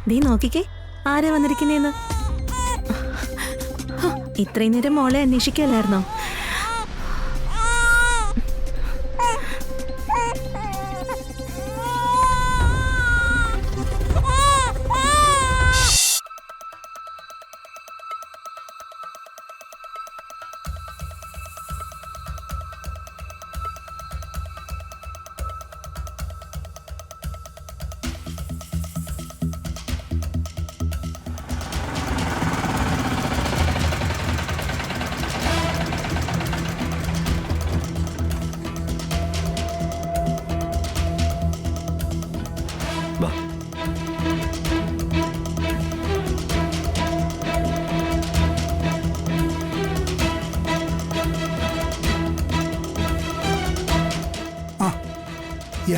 നീ നോക്കിക്കേ ആരാ വന്നിരിക്കുന്നേന്ന്. ഇത്രയും നേരം മോളെ അന്വേഷിക്കല്ലായിരുന്നോ?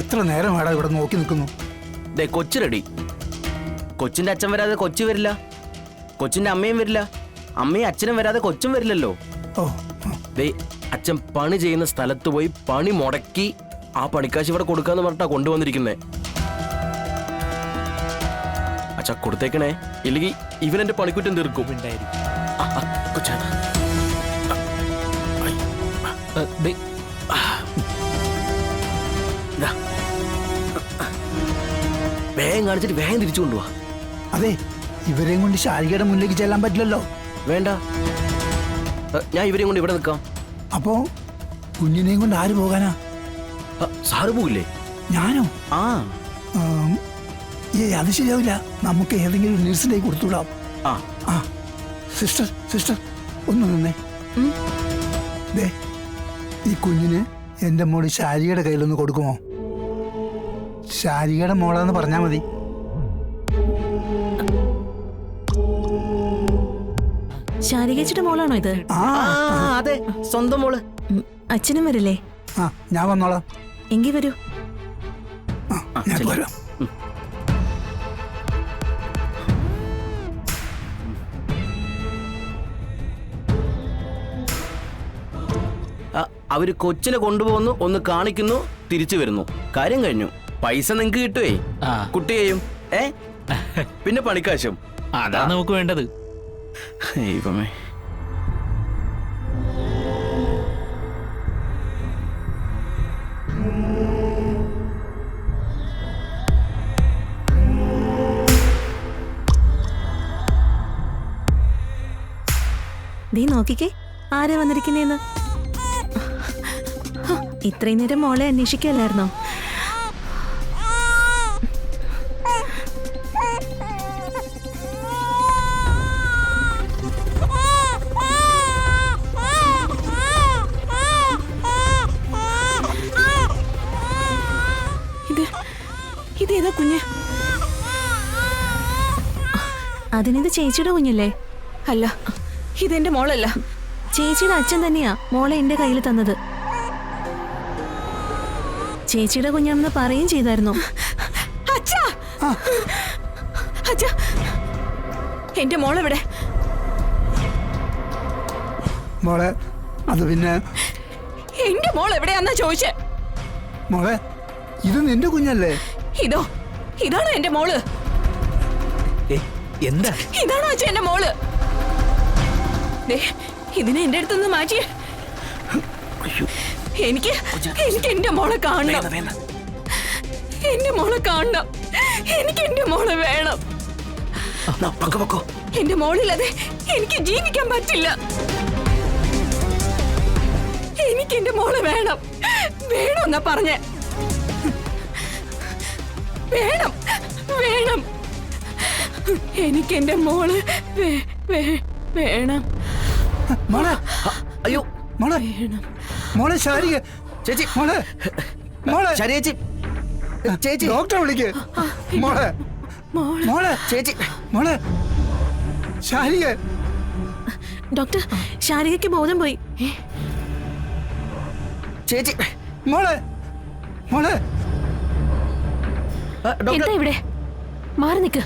എത്ര നേരമാടാ ഇവിടെ നോക്കി നിൽക്കുന്നു? കൊച്ചു റെഡി. കൊച്ചിന്റെ അച്ഛൻ വരാതെ കൊച്ചു വരില്ല, കൊച്ചിന്റെ അമ്മയും വരില്ല, അമ്മയും അച്ഛനും വരാതെ കൊച്ചും വരില്ലല്ലോ. അച്ഛൻ പണി ചെയ്യുന്ന സ്ഥലത്ത് പോയി പണി മുടക്കി ആ പണിക്കാശ് ഇവിടെ കൊടുക്കാന്ന് പറഞ്ഞിട്ടാ കൊണ്ടുവന്നിരിക്കുന്നേ. അച്ഛാ കൊടുത്തേക്കണേ, ഇല്ലെങ്കിൽ ഇവനെന്റെ പണിക്കുറ്റം തീർക്കും. വേഗം കാണിച്ചിട്ട് വേഗം തിരിച്ചു കൊണ്ടുപോവാ. അതെ, ഇവരെയും കൊണ്ട് ശാരികയുടെ മുന്നിലേക്ക് ചെല്ലാൻ പറ്റില്ലല്ലോ. വേണ്ട, ഞാൻ ഇവരെയും കൊണ്ട് ഇവിടെ നിൽക്കാം. അപ്പോ കുഞ്ഞിനെയും കൊണ്ട് ആര് പോകാനാ? സാറ് പോകില്ലേ? ഞാനോ? ആ അത് ശരിയാവില്ല. നമുക്ക് ഏതെങ്കിലും ഒരു നഴ്സിലേക്ക് കൊടുത്തുവിടാം. ആ സിസ്റ്റർ സിസ്റ്റർ ഒന്ന് നിന്നേ. ദേ, ഈ കുഞ്ഞിന് എന്റെ മോള് ശാരികയുടെ കയ്യിലൊന്ന് കൊടുക്കുമോ? ശാരികയുടെ മോളാന്ന് പറഞ്ഞാ മതി. ശാരികച്ചിയുടെ മോളാണോ ഇത്? അതെ, സ്വന്തം മോള്. അച്ഛനും വരില്ലേ? ഞാൻ വന്നോളാം. എങ്കി വരൂ. ഞാൻ വരാം. അവര് കൊച്ചിനെ കൊണ്ടുപോകുന്നു, ഒന്ന് കാണിക്കുന്നു, തിരിച്ചു വരുന്നു. കാര്യം കഴിഞ്ഞു. പൈസ നിങ്ങക്ക് കിട്ടുവേ, കുട്ടിയെയും പിന്നെ പണിക്കാശും. അതാ നമുക്ക് വേണ്ടത്. ദൈവമേ. നീ നോക്കിക്കേ ആരാ വന്നിരിക്കുന്നേന്ന്. ഇത്രയും നേരം മോളെ അന്വേഷിക്കല്ലായിരുന്നോ? ഇതേതാ കുഞ്ഞ്? അതിനിത് ചേച്ചിയുടെ കുഞ്ഞല്ലേ? അല്ല, ഇതെന്റെ മോളല്ല. ചേച്ചിയുടെ അച്ഛൻ തന്നെയാ മോളെ എന്റെ കയ്യിൽ തന്നത്. ചേച്ചിയുടെ കുഞ്ഞാണെന്ന് പറയുകയും ചെയ്തായിരുന്നു. എന്റെ മോളെവിടെ? മോളെ, അത് പിന്നെ എന്റെ മോൾ എവിടെയാന്നാ ചോദിച്ചേ. മോളെ, ഇത് നിന്റെ കുഞ്ഞല്ലേ? ഇതാണോ എന്റെ മോള്? എന്താ ഇതാണോ അച്ഛൻ എന്റെ മോള്? ഇതിനെ എന്റെ അടുത്തൊന്ന് മാറ്റിയേ. എനിക്ക് എന്റെ മോളെ കാണണം. എന്റെ മോളെ കാണണം. എനിക്ക് എന്റെ മോളെ വേണം. എന്റെ മോളില്ലാതെ എനിക്ക് ജീവിക്കാൻ പറ്റില്ല. എനിക്ക് എന്റെ മോളെ വേണം. വേണമെന്നാ പറഞ്ഞേ. വേണം വേണം എനിക്ക് എന്റെ മോള് വേണം. മോളെ, അയ്യോ മോളെ, മോളെ ശാരിക ചേച്ചി, മോളെ, മോളെ ചേച്ചി, ചേച്ചി ഡോക്ടറെ വിളിക്ക്. മോളെ, മോളെ ചേച്ചി, മോളെ ശാരിക. ഡോക്ടർ, ശാരികയ്ക്ക് ബോധം പോയി. ചേച്ചി, മോളെ, മോളെ. എന്താ ഇവിടെ? മാറി നിക്ക്.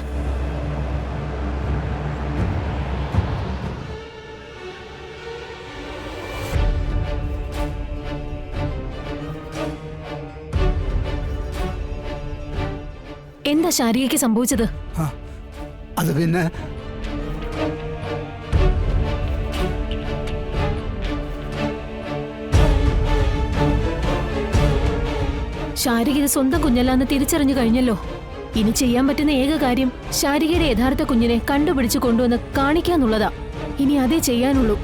എന്താ ശാരികയ്ക്ക് സംഭവിച്ചത്? അത് പിന്നെ ശാരിക സ്വന്തം കുഞ്ഞല്ലാന്ന് തിരിച്ചറിഞ്ഞു കഴിഞ്ഞല്ലോ. ഇനി ചെയ്യാൻ പറ്റുന്ന ഏക കാര്യം ശാരികയുടെ യഥാർത്ഥ കുഞ്ഞിനെ കണ്ടുപിടിച്ചു കൊണ്ടുവന്ന് കാണിക്കാന്നുള്ളതാ. ഇനി അതേ ചെയ്യാനുള്ളൂ.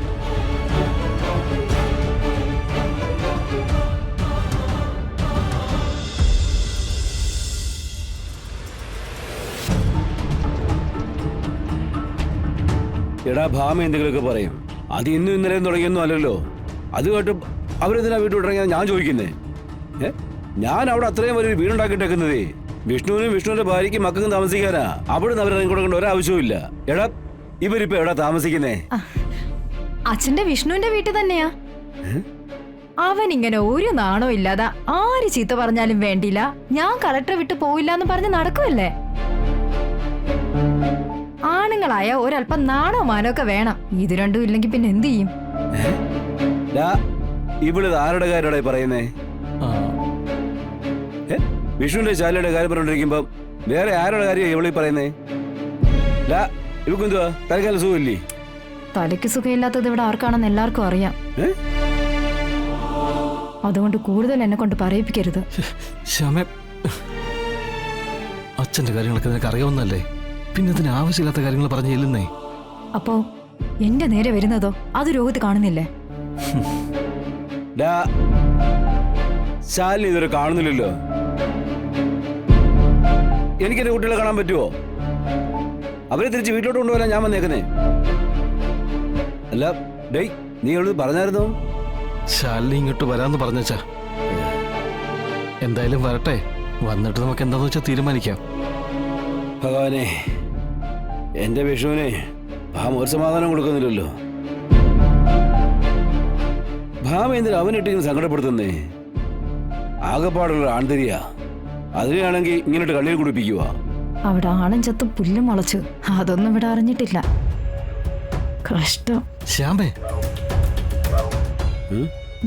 എടാ ഭാമ എന്തെങ്കിലുമൊക്കെ പറയും. അത് ഇന്നും ഇന്നലെയും തുടങ്ങിയൊന്നും അല്ലല്ലോ. അത് കേട്ട് അവരെന്തിനാ വീട്ടിൽ ഇറങ്ങിയാൽ ഞാൻ ചോദിക്കുന്നേ? ഞാൻ അവിടെ അത്രയും വലിയൊരു വീടുണ്ടാക്കിയിട്ടേക്കുന്നതേ വിഷ്ണുവിനും വിഷ്ണുവിന്റെ ഭാര്യയ്ക്ക് മക്കൾക്കും താമസിക്കാനാ. അവിടെ നിന്ന് അവരിറങ്ങി കൊടുക്കേണ്ട ഒരാവശ്യവും ഇല്ല. എടാ ഇവരിപ്പോ എവിടെ താമസിക്കുന്നേ? അച്ഛന്റെ വിഷ്ണുവിന്റെ വീട്ടിൽ തന്നെയാ. അവൻ ഇങ്ങനെ ഒരു നാണോ ഇല്ലാതെ ആര് ചീത്ത പറഞ്ഞാലും വേണ്ടില്ല, ഞാൻ കളക്ടറെ വിട്ട് പോയില്ല എന്ന് പറഞ്ഞ് നടക്കുമല്ലേ. ആണുങ്ങളായ ഒരല്പം നാണോ മാനോ ഒക്കെ വേണം. ഇത് രണ്ടും ഇല്ലെങ്കിൽ പിന്നെ എന്ത് ചെയ്യും? ഇവളിത് ആരുടെ കാര്യമാ പറയുന്നേ? വിഷ്ണുവിന്റെ ശാലയുടെ കാര്യം പറഞ്ഞോണ്ടിരിക്കുമ്പോ വേറെ ആരുടെ കാര്യം ഇവളീ പറയുന്നേ? ഇവക്കെന്തുവാ തലക്കാല സുഖമില്ലേ? തലയ്ക്ക് സുഖമില്ലാത്തത് ഇവിടെ ആർക്കാണെന്ന് എല്ലാവർക്കും അറിയാം. അതുകൊണ്ട് കൂടുതൽ എന്നെ കൊണ്ട് പറയിപ്പിക്കരുത്. അച്ഛന്റെ കാര്യങ്ങളൊക്കെ നിനക്ക് അറിയാവുന്നല്ലേ, പിന്നെ ഇതിന് ആവശ്യമില്ലാത്ത കാര്യങ്ങൾ പറഞ്ഞു ചെല്ലുന്നേ. അപ്പോ എന്റെ നേരെ വരുന്നതോ അത് രോഗത്ത് കാണുന്നില്ലേ? ശാലിനി ഇതുവരെ കാണുന്നില്ലല്ലോ. എനിക്ക് എന്റെ കുട്ടികളെ കാണാൻ പറ്റുമോ? അവരെ തിരിച്ച് വീട്ടിലോട്ട് കൊണ്ടുവരാൻ ഞാൻ വന്നേക്കുന്നേ. അല്ല ഡേയ്, നീ എവിടെ പറഞ്ഞായിരുന്നോ? ശാലിനി ഇങ്ങോട്ട് വരാന്ന് പറഞ്ഞാ. എന്തായാലും വരട്ടെ, വന്നിട്ട് നമുക്ക് എന്താന്ന് വെച്ചാൽ തീരുമാനിക്കാം. ഭഗവാനെ, എന്റെ വിഷുവിനെ ഭാമ ഒരു സമാധാനം കൊടുക്കുന്നില്ലല്ലോ. ഭാമ എന്തിനാ അവനിട്ടിങ്ങനെ സങ്കടപ്പെടുത്തുന്നേ? ആകെപ്പാടുള്ള ആൺതരിയാ, അതിനെയാണെങ്കിൽ ഇങ്ങോട്ട് കണ്ണീർ കുടിപ്പിക്കുക. അവിടെ ആളും ചത്തും പുല്ലും മുളച്ചു, അതൊന്നും ഇവിടെ അറിഞ്ഞിട്ടില്ല. കഷ്ടം. ശ്യാമേ,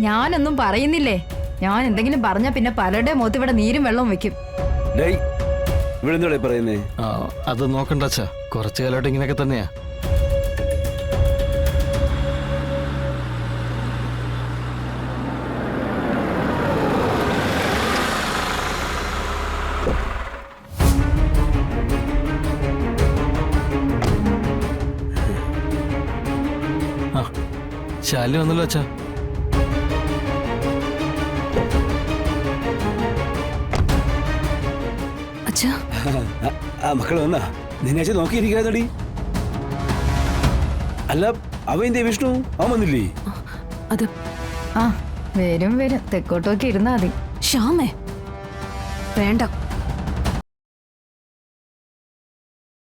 ഞാനൊന്നും പറയുന്നില്ലേ. ഞാൻ എന്തെങ്കിലും പറഞ്ഞാ പിന്നെ പലരുടെ മുഖത്ത് ഇവിടെ നീരും വെള്ളവും വെക്കും. ഇവിടെ എന്താ പറയുന്നേ? അത് നോക്കണ്ട അച്ഛാ, കുറച്ചു കാലമായിട്ട് ഇങ്ങനെയൊക്കെ തന്നെയാ. ശാലിനി വന്നല്ലോ അച്ഛാ. അച്ഛാ, മക്കൾ വന്നാ നിന്നെ അച്ഛൻ നോക്കിയിരിക്കാതടി. അല്ല അവൻ എന്തേ വിഷ്ണു, അവൻ വന്നില്ലേ? അത് ആ വരും വരും, തെക്കോട്ടൊക്കെ ഇരുന്നാ മതി. ശ്യാമേ, വേണ്ട.